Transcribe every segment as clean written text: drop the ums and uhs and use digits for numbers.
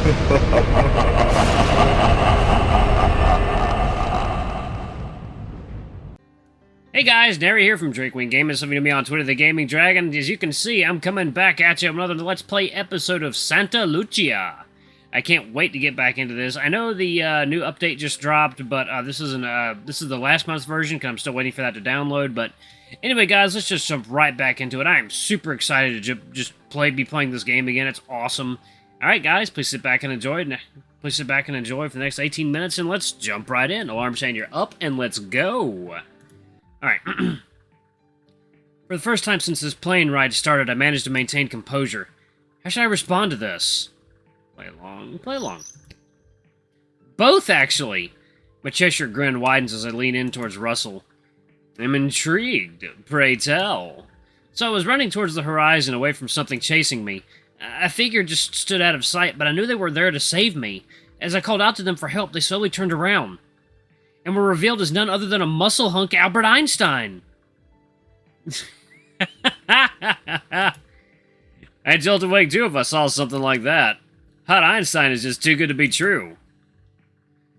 Hey guys, Nary here from Drakewing Gaming. Some of you know me on Twitter, The Gaming Dragon. As you can see, I'm coming back at you with another Let's Play episode of Santa Lucia. I can't wait to get back into this. I know the new update just dropped, but this is the last month's version because I'm still waiting for that to download. But anyway, guys, let's just jump right back into it. I am super excited to just be playing this game again. It's awesome. All right, guys, please sit back and enjoy. Please sit back and enjoy for the next 18 minutes, and let's jump right in. Alarm saying you're up, and let's go. Alright. For the first time since this plane ride started, I managed to maintain composure. How should I respond to this? Play along. Play along. Both, actually! My Cheshire grin widens as I lean in towards Russel. I'm intrigued. Pray tell. So I was running towards the horizon, away from something chasing me. A figure just stood out of sight, but I knew they were there to save me. As I called out to them for help, they slowly turned around and were revealed as none other than a muscle hunk Albert Einstein. I'd jolt awake too if I saw something like that. Hot Einstein is just too good to be true.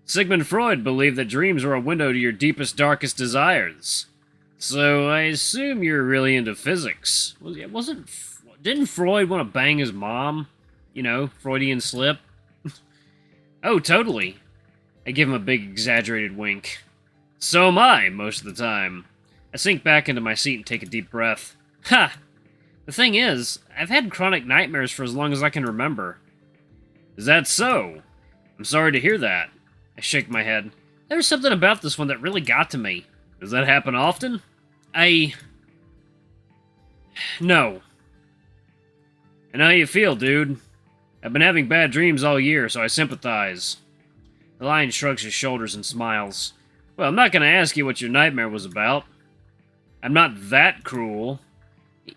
Sigmund Freud believed that dreams were a window to your deepest, darkest desires. So I assume you're really into physics. Didn't Freud want to bang his mom? You know, Freudian slip? Oh, totally. I give him a big, exaggerated wink. So am I, most of the time. I sink back into my seat and take a deep breath. Ha! The thing is, I've had chronic nightmares for as long as I can remember. Is that so? I'm sorry to hear that. I shake my head. There was something about this one that really got to me. Does that happen often? No. I know how you feel, dude. I've been having bad dreams all year, so I sympathize. The lion shrugs his shoulders and smiles. Well, I'm not going to ask you what your nightmare was about. I'm not that cruel.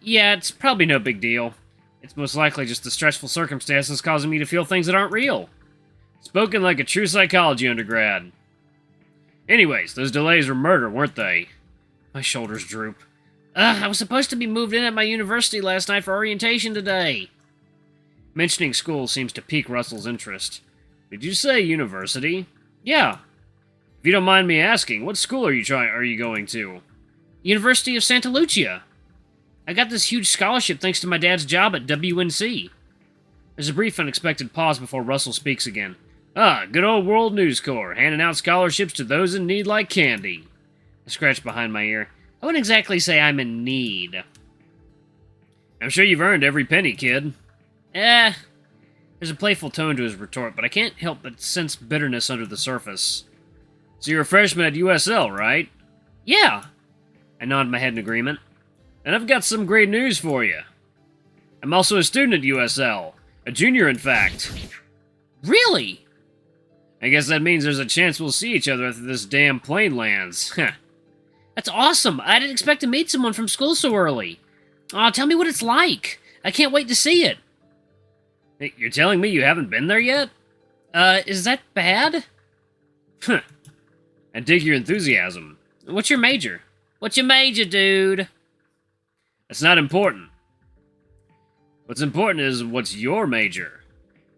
Yeah, it's probably no big deal. It's most likely just the stressful circumstances causing me to feel things that aren't real. Spoken like a true psychology undergrad. Anyways, those delays were murder, weren't they? My shoulders droop. I was supposed to be moved in at my university last night for orientation today. Mentioning school seems to pique Russell's interest. Did you say university? Yeah. If you don't mind me asking, what school are you going to? University of Santa Lucia. I got this huge scholarship thanks to my dad's job at WNC. There's a brief unexpected pause before Russell speaks again. Ah, good old World News Corps, handing out scholarships to those in need like candy. I scratch behind my ear. I wouldn't exactly say I'm in need. I'm sure you've earned every penny, kid. There's a playful tone to his retort, but I can't help but sense bitterness under the surface. So you're a freshman at USL, right? Yeah. I nod my head in agreement. And I've got some great news for you. I'm also a student at USL. A junior, in fact. Really? I guess that means there's a chance we'll see each other after this damn plane lands. That's awesome. I didn't expect to meet someone from school so early. Aw, tell me what it's like. I can't wait to see it. Hey, you're telling me you haven't been there yet? Is that bad? Huh. I dig your enthusiasm. What's your major? What's your major, dude? That's not important. What's important is what's your major.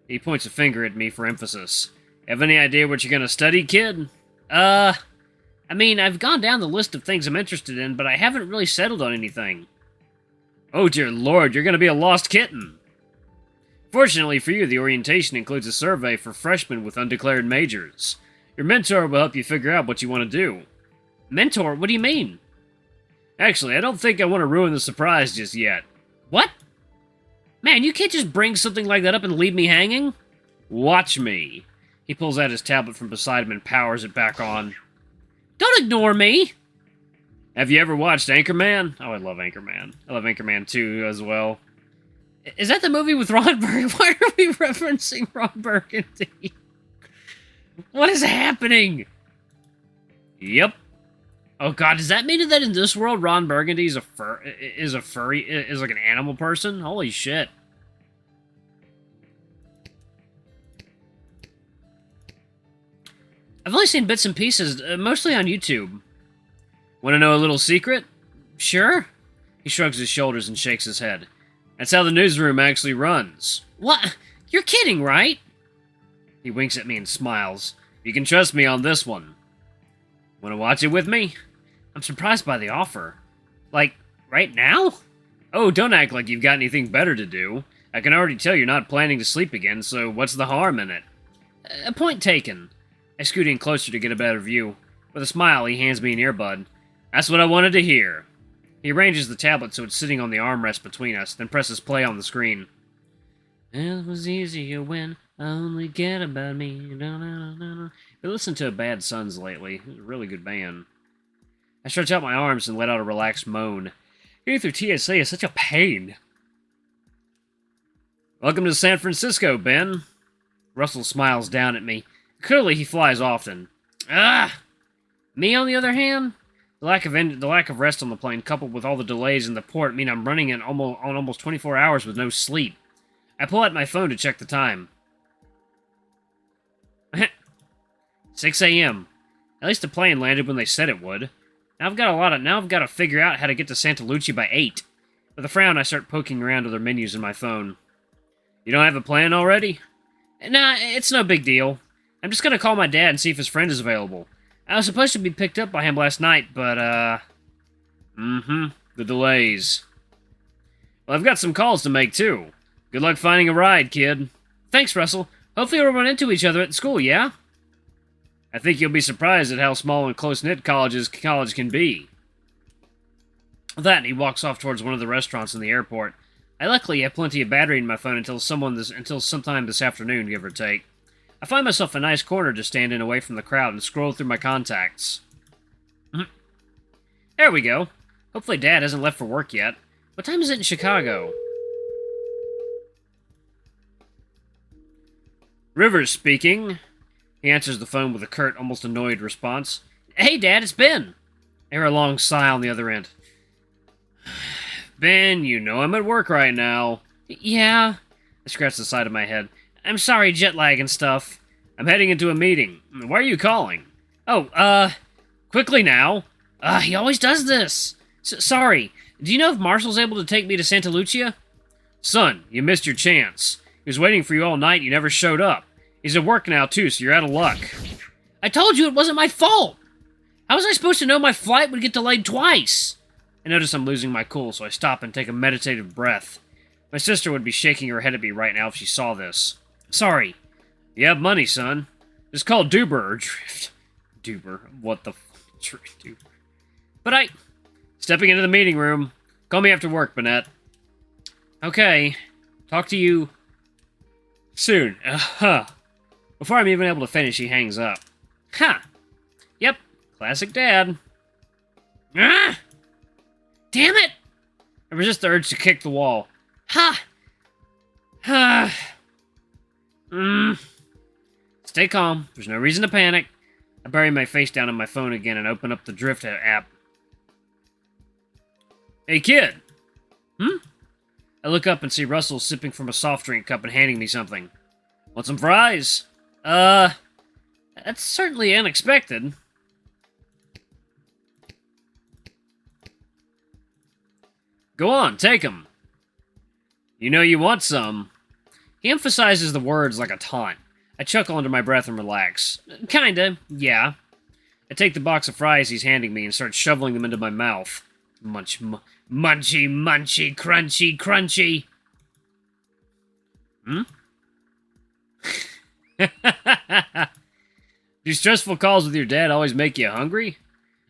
He points a finger at me for emphasis. Have any idea what you're gonna study, kid? I mean, I've gone down the list of things I'm interested in, but I haven't really settled on anything. Oh dear lord, you're gonna be a lost kitten. Fortunately for you, the orientation includes a survey for freshmen with undeclared majors. Your mentor will help you figure out what you want to do. Mentor? What do you mean? Actually, I don't think I want to ruin the surprise just yet. What? Man, you can't just bring something like that up and leave me hanging? Watch me. He pulls out his tablet from beside him and powers it back on. Don't ignore me! Have you ever watched Anchorman? Oh, I love Anchorman. I love Anchorman 2 as well. Is that the movie with Ron Burgundy? Why are we referencing Ron Burgundy? What is happening? Yep. Oh god, does that mean that in this world Ron Burgundy is is like an animal person? Holy shit. I've only seen bits and pieces, mostly on YouTube. Want to know a little secret? Sure. He shrugs his shoulders and shakes his head. That's how the newsroom actually runs. What? You're kidding, right? He winks at me and smiles. You can trust me on this one. Want to watch it with me? I'm surprised by the offer. Like, right now? Oh, don't act like you've got anything better to do. I can already tell you're not planning to sleep again, so what's the harm in it? A point taken. I scoot in closer to get a better view. With a smile, he hands me an earbud. That's what I wanted to hear. He arranges the tablet so it's sitting on the armrest between us, then presses play on the screen. It was easier when I only get about me. Been listening to Bad Sons lately. It's a really good band. I stretch out my arms and let out a relaxed moan. Getting through TSA is such a pain. Welcome to San Francisco, Ben. Russell smiles down at me. Clearly he flies often. Me, on the other hand? The lack of rest on the plane, coupled with all the delays in the port, mean I'm running on almost 24 hours with no sleep. I pull out my phone to check the time. 6 a.m. At least the plane landed when they said it would. Now I've got to figure out how to get to Santa Lucia by 8. With a frown, I start poking around other menus in my phone. You don't have a plan already? Nah, it's no big deal. I'm just gonna call my dad and see if his friend is available. I was supposed to be picked up by him last night, but, the delays. Well, I've got some calls to make, too. Good luck finding a ride, kid. Thanks, Russell. Hopefully we'll run into each other at school, yeah? I think you'll be surprised at how small and close-knit college can be. With that, he walks off towards one of the restaurants in the airport. I luckily have plenty of battery in my phone until sometime this afternoon, give or take. I find myself a nice corner to stand in away from the crowd and scroll through my contacts. There we go. Hopefully Dad hasn't left for work yet. What time is it in Chicago? Rivers speaking. He answers the phone with a curt, almost annoyed response. Hey, Dad, it's Ben. I hear a long sigh on the other end. Ben, you know I'm at work right now. Yeah. I scratch the side of my head. I'm sorry, jet lag and stuff. I'm heading into a meeting. Why are you calling? Oh, quickly now. He always does this. Sorry. Do you know if Marshall's able to take me to Santa Lucia? Son, you missed your chance. He was waiting for you all night and you never showed up. He's at work now, too, so you're out of luck. I told you it wasn't my fault! How was I supposed to know my flight would get delayed twice? I notice I'm losing my cool, so I stop and take a meditative breath. My sister would be shaking her head at me right now if she saw this. Sorry. You have money, son. It's called Duber or Drift. Duber. What the Duber. But stepping into the meeting room. Call me after work, Bennett. Okay. Talk to you soon. Before I'm even able to finish, he hangs up. Yep. Classic Dad. Damn it! I resist the urge to kick the wall. Stay calm. There's no reason to panic. I bury my face down on my phone again and open up the Drift app. Hey, kid. I look up and see Russell sipping from a soft drink cup and handing me something. Want some fries? That's certainly unexpected. Go on, take 'em. You know you want some. He emphasizes the words like a taunt. I chuckle under my breath and relax. Kinda, yeah. I take the box of fries he's handing me and start shoveling them into my mouth. Munchy, munchy, crunchy, crunchy. Do stressful calls with your dad always make you hungry?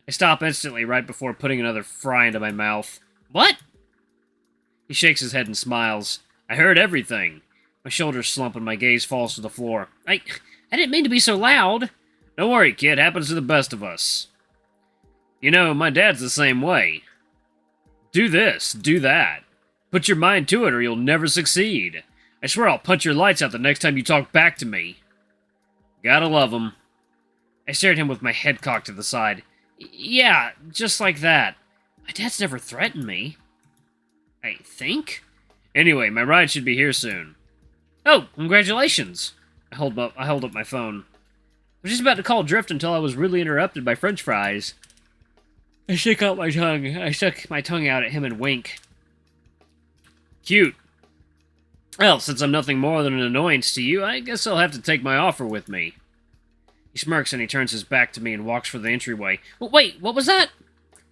I stop instantly right before putting another fry into my mouth. What? He shakes his head and smiles. I heard everything. My shoulders slump and my gaze falls to the floor. I didn't mean to be so loud. Don't worry, kid. Happens to the best of us. You know, my dad's the same way. Do this, do that. Put your mind to it or you'll never succeed. I swear I'll punch your lights out the next time you talk back to me. Gotta love him. I stare at him with my head cocked to the side. Yeah, just like that. My dad's never threatened me. I think? Anyway, my ride should be here soon. Oh, congratulations! I hold up my phone. I was just about to call Drift until I was rudely interrupted by French fries. I stick out my tongue. I stuck my tongue out at him and wink. Cute. Well, since I'm nothing more than an annoyance to you, I guess I'll have to take my offer with me. He smirks and he turns his back to me and walks for the entryway. Well, wait, what was that?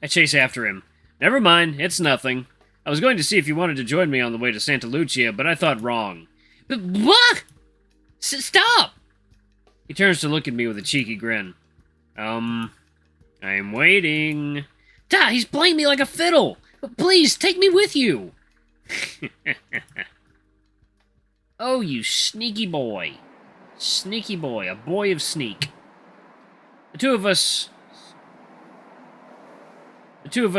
I chase after him. Never mind, it's nothing. I was going to see if you wanted to join me on the way to Santa Lucia, but I thought wrong. But what? Stop! He turns to look at me with a cheeky grin. I'm waiting. Duh, he's playing me like a fiddle. Please, take me with you. Oh, you sneaky boy. Sneaky boy, a boy of sneak. The two of us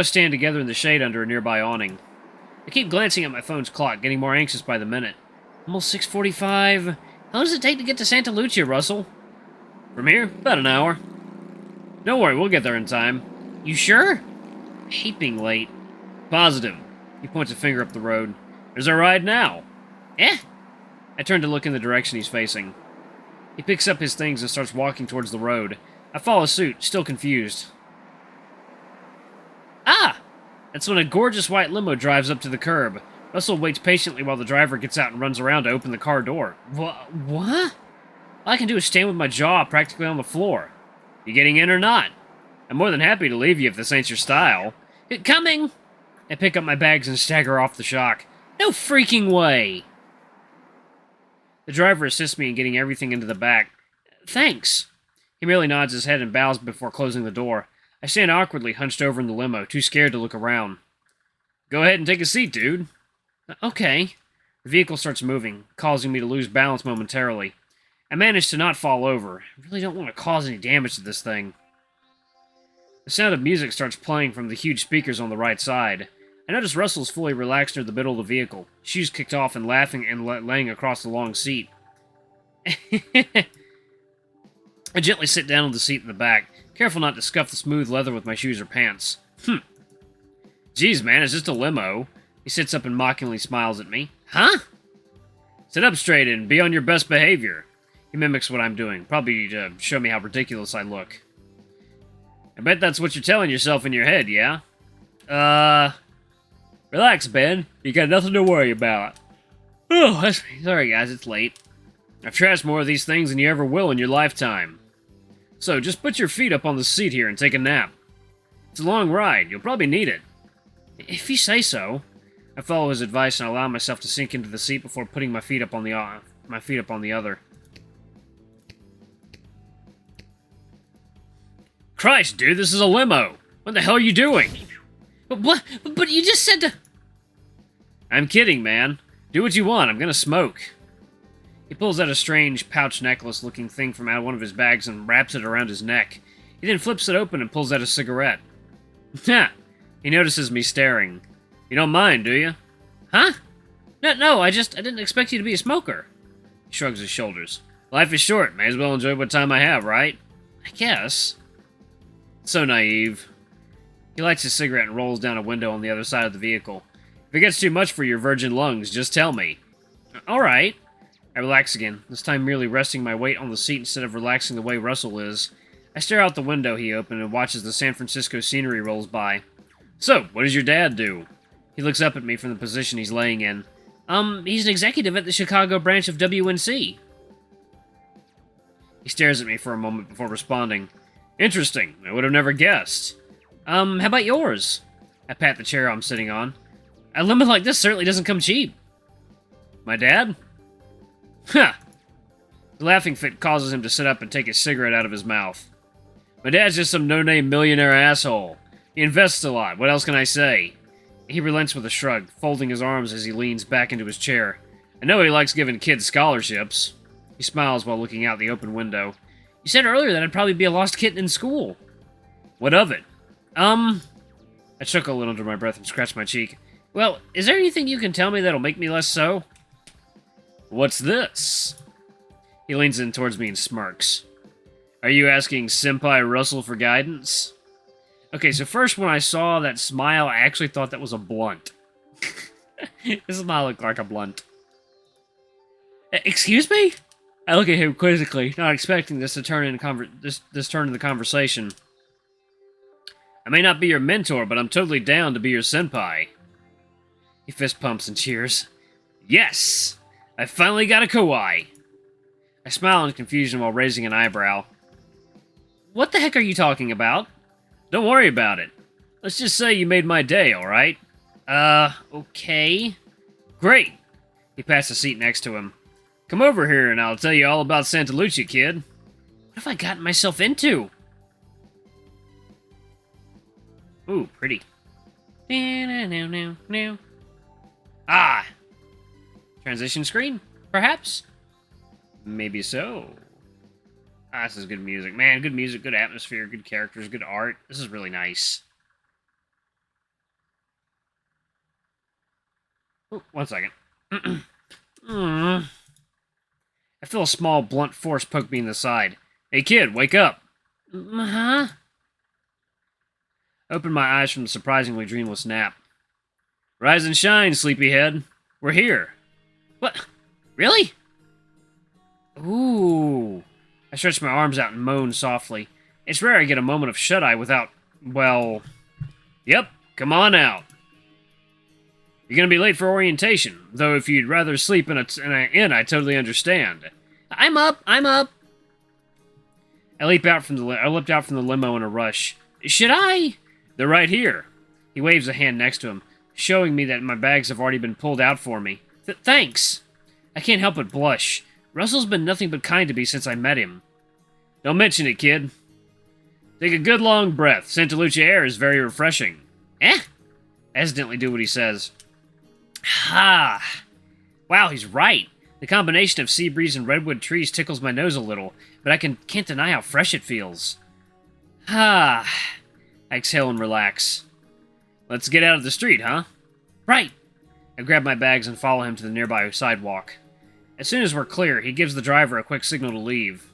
stand together in the shade under a nearby awning. I keep glancing at my phone's clock, getting more anxious by the minute. Almost 6:45. How long does it take to get to Santa Lucia, Russell? From here? About an hour. Don't worry, we'll get there in time. You sure? I hate being late. Positive. He points a finger up the road. There's our ride now. Eh? I turn to look in the direction he's facing. He picks up his things and starts walking towards the road. I follow suit, still confused. Ah! That's when a gorgeous white limo drives up to the curb. Russell waits patiently while the driver gets out and runs around to open the car door. What? All I can do is stand with my jaw practically on the floor. You getting in or not? I'm more than happy to leave you if this ain't your style. Coming! I pick up my bags and stagger off the shock. No freaking way! The driver assists me in getting everything into the back. Thanks. He merely nods his head and bows before closing the door. I stand awkwardly hunched over in the limo, too scared to look around. Go ahead and take a seat, dude. Okay. The vehicle starts moving, causing me to lose balance momentarily. I manage to not fall over. I really don't want to cause any damage to this thing. The sound of music starts playing from the huge speakers on the right side. I notice Russell's fully relaxed near the middle of the vehicle, shoes kicked off and laughing and laying across the long seat. I gently sit down on the seat in the back, careful not to scuff the smooth leather with my shoes or pants. Geez, man, it's just a limo. He sits up and mockingly smiles at me. Huh? Sit up straight and be on your best behavior. He mimics what I'm doing, probably to show me how ridiculous I look. I bet that's what you're telling yourself in your head, yeah? Relax, Ben. You got nothing to worry about. Oh, sorry guys, it's late. I've trashed more of these things than you ever will in your lifetime. So, just put your feet up on the seat here and take a nap. It's a long ride. You'll probably need it. If you say so. I follow his advice and allow myself to sink into the seat before putting my feet up on the other. Christ, dude, this is a limo. What the hell are you doing? But what? But you just said to... I'm kidding, man. Do what you want. I'm gonna smoke. He pulls out a strange pouch necklace-looking thing from out one of his bags and wraps it around his neck. He then flips it open and pulls out a cigarette. Ha! He notices me staring. You don't mind, do you? Huh? No, I didn't expect you to be a smoker. He shrugs his shoulders. Life is short. May as well enjoy what time I have, right? I guess. So naive. He lights his cigarette and rolls down a window on the other side of the vehicle. If it gets too much for your virgin lungs, just tell me. Alright. I relax again, this time merely resting my weight on the seat instead of relaxing the way Russell is. I stare out the window he opened and watch as the San Francisco scenery rolls by. So, what does your dad do? He looks up at me from the position he's laying in. He's an executive at the Chicago branch of WNC. He stares at me for a moment before responding. Interesting. I would have never guessed. How about yours? I pat the chair I'm sitting on. A limo like this certainly doesn't come cheap. My dad? Huh. The laughing fit causes him to sit up and take his cigarette out of his mouth. My dad's just some no-name millionaire asshole. He invests a lot. What else can I say? He relents with a shrug, folding his arms as he leans back into his chair. I know he likes giving kids scholarships. He smiles while looking out the open window. You said earlier that I'd probably be a lost kitten in school. What of it? I chuckle a little under my breath and scratch my cheek. Well, is there anything you can tell me that'll make me less so? What's this? He leans in towards me and smirks. Are you asking Senpai Russell for guidance? Okay, so first when I saw that smile, I actually thought that was a blunt. This smile looked like a blunt. Excuse me? I look at him quizzically, not expecting this to turn into this turn in the conversation. I may not be your mentor, but I'm totally down to be your senpai. He fist pumps and cheers. Yes! I finally got a kawaii. I smile in confusion while raising an eyebrow. What the heck are you talking about? Don't worry about it. Let's just say you made my day, alright? Okay. Great. He passed a seat next to him. Come over here and I'll tell you all about Santa Lucia, kid. What have I gotten myself into? Ooh, pretty. Ah! Transition screen, perhaps? Maybe so. Ah, this is good music. Man, good music, good atmosphere, good characters, good art. This is really nice. Ooh, 1 second. I feel a small, blunt force poke me in the side. Hey, kid, wake up. Huh? I opened my eyes from the surprisingly dreamless nap. Rise and shine, sleepyhead. We're here. What? Really? Ooh. I stretched my arms out and moaned softly. It's rare I get a moment of shut-eye without, well... Yep, come on out. You're gonna be late for orientation, though if you'd rather sleep in an inn, I totally understand. I'm up! I leaped out from the limo in a rush. Should I? They're right here. He waves a hand next to him, showing me that my bags have already been pulled out for me. Thanks. I can't help but blush. Russel's been nothing but kind to me since I met him. Don't mention it, kid. Take a good long breath. Santa Lucia air is very refreshing. Eh? I hesitantly do what he says. Ha! Wow, he's right. The combination of sea breeze and redwood trees tickles my nose a little, but I can't deny how fresh it feels. Ha! I exhale and relax. Let's get out of the street, huh? Right! I grab my bags and follow him to the nearby sidewalk. As soon as we're clear, he gives the driver a quick signal to leave.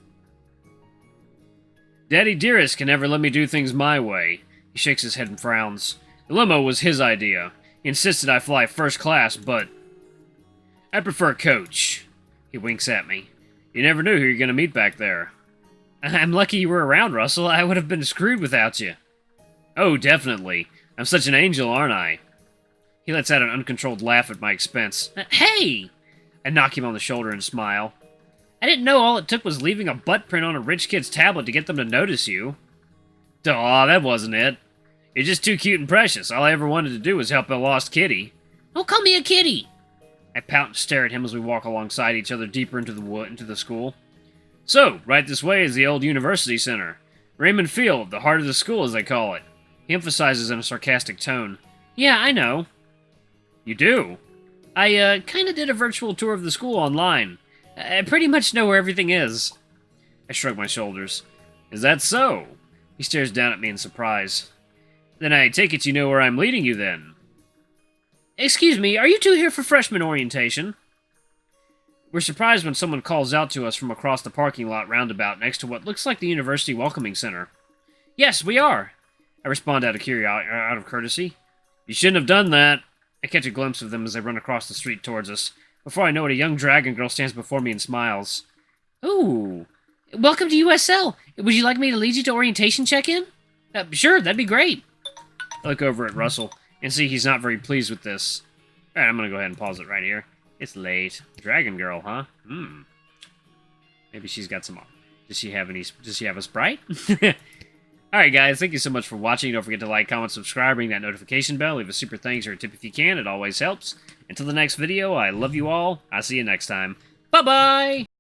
Daddy Dearest can never let me do things my way. He shakes his head and frowns. The limo was his idea. He insisted I fly first class, but... I prefer coach. He winks at me. You never knew who you're going to meet back there. I'm lucky you were around, Russell. I would have been screwed without you. Oh, definitely. I'm such an angel, aren't I? He lets out an uncontrolled laugh at my expense. Hey! I knock him on the shoulder and smile. I didn't know all it took was leaving a butt print on a rich kid's tablet to get them to notice you. Aw, that wasn't it. You're just too cute and precious. All I ever wanted to do was help a lost kitty. Don't call me a kitty! I pout and stare at him as we walk alongside each other deeper into the school. So, right this way is the old university center. Raymond Field, the heart of the school as they call it. He emphasizes in a sarcastic tone. Yeah, I know. You do? I, kinda did a virtual tour of the school online. I pretty much know where everything is. I shrug my shoulders. Is that so? He stares down at me in surprise. Then I take it you know where I'm leading you, then. Excuse me, are you two here for freshman orientation? We're surprised when someone calls out to us from across the parking lot roundabout next to what looks like the University Welcoming Center. Yes, we are. I respond out of courtesy. You shouldn't have done that. I catch a glimpse of them as they run across the street towards us. Before I know it, a young dragon girl stands before me and smiles. Ooh. Welcome to USL. Would you like me to lead you to orientation check-in? Sure, that'd be great. I look over at Russell and see he's not very pleased with this. Alright, I'm gonna go ahead and pause it right here. It's late. Dragon girl, huh? Maybe she's got some... Does she have a Sprite? Alright guys, thank you so much for watching. Don't forget to like, comment, subscribe, ring that notification bell, leave a super thanks or a tip if you can. It always helps. Until the next video, I love you all. I'll see you next time. Bye-bye!